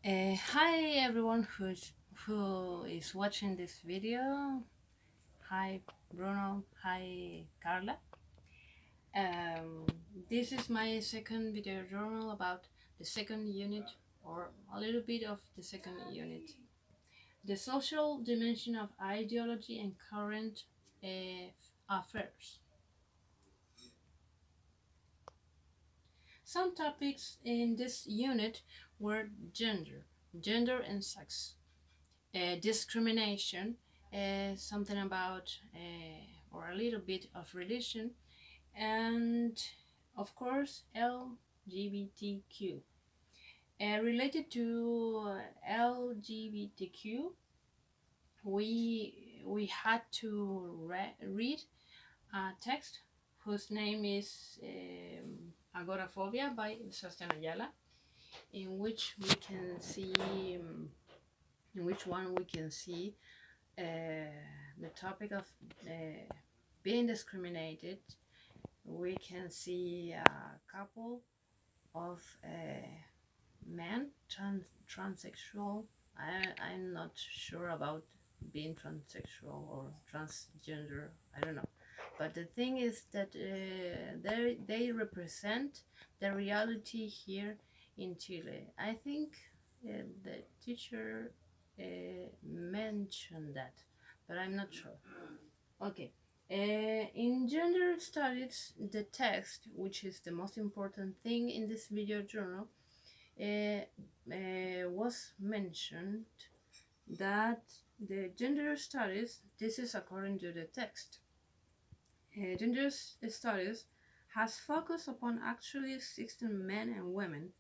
Hi everyone who is watching this video. Hi Bruno. Hi Carla. Um, this is my second video journal about the second unit, or a little bit of the second unit, the social dimension of ideology and current affairs. Some topics in this unit were gender and sex, discrimination, something about or a little bit of religion, and of course LGBTQ. Related to LGBTQ, we had to read a text whose name is Agoraphobia by Sebastian Ayala, in which we can see in which one we can see the topic of being discriminated. We can see a couple of men, transsexual. I'm not sure about being transsexual or transgender. I don't know. But the thing is that they represent the reality here in Chile. I think the teacher mentioned that, but I'm not sure. Okay. In gender studies, the text, which is the most important thing in this video journal, was mentioned that the gender studies, this is according to the text, gender studies has focused upon actually 16 men and women.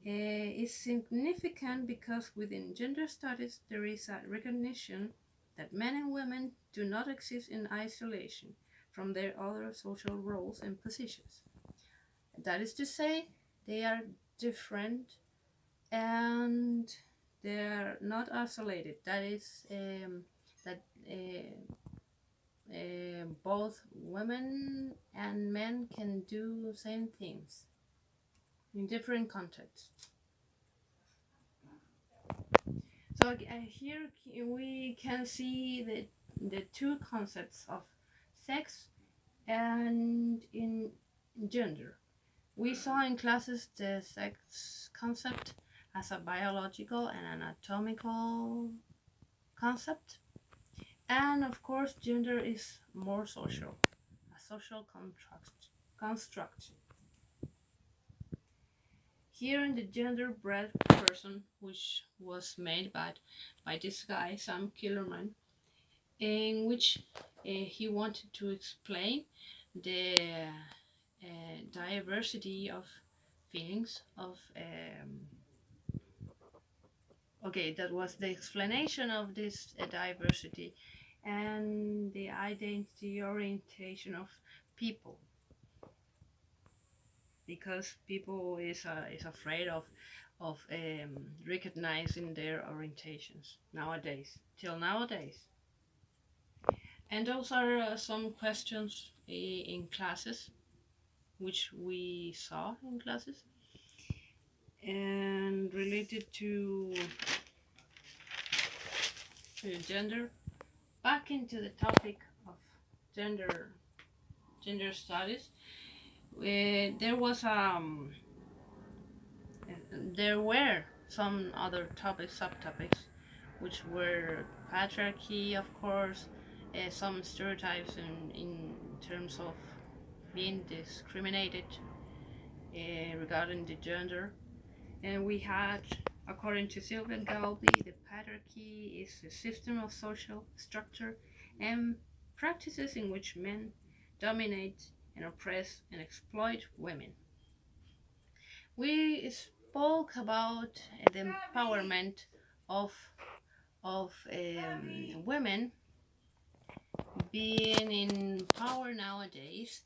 Is significant because within gender studies there is a recognition that men and women do not exist in isolation from their other social roles and positions. That is to say, they are different and they're not isolated. That is that both women and men can do same things in different contexts. So here we can see the two concepts of sex and in gender. We saw in classes the sex concept as a biological and anatomical concept, and of course gender is more social, a social construct. Here in the gender bread person, which was made by this guy Sam Killerman, in which he wanted to explain the diversity of feelings of okay, that was the explanation of this diversity and the identity orientation of people, because people is afraid of recognizing their orientations nowadays, till nowadays. And those are some questions in classes, which we saw in classes, and related to gender. Back into the topic of gender studies, there was there were some other topics, subtopics, which were patriarchy, of course, some stereotypes in terms of being discriminated regarding the gender. And we had, according to Sylvia Galbi, the patriarchy is a system of social structure and practices in which men dominate and oppress and exploit women. We spoke about the empowerment of women being in power nowadays.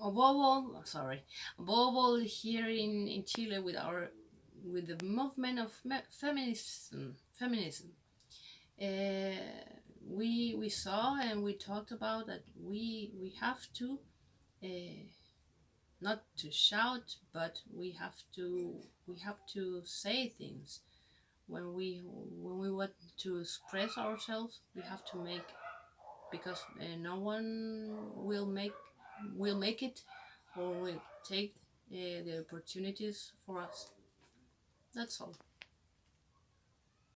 Above all here in Chile with the movement of feminism. We saw and we talked about that we have to not to shout, but we have to say things when we want to express ourselves. We have to make, because no one will make it or will take the opportunities for us. That's all.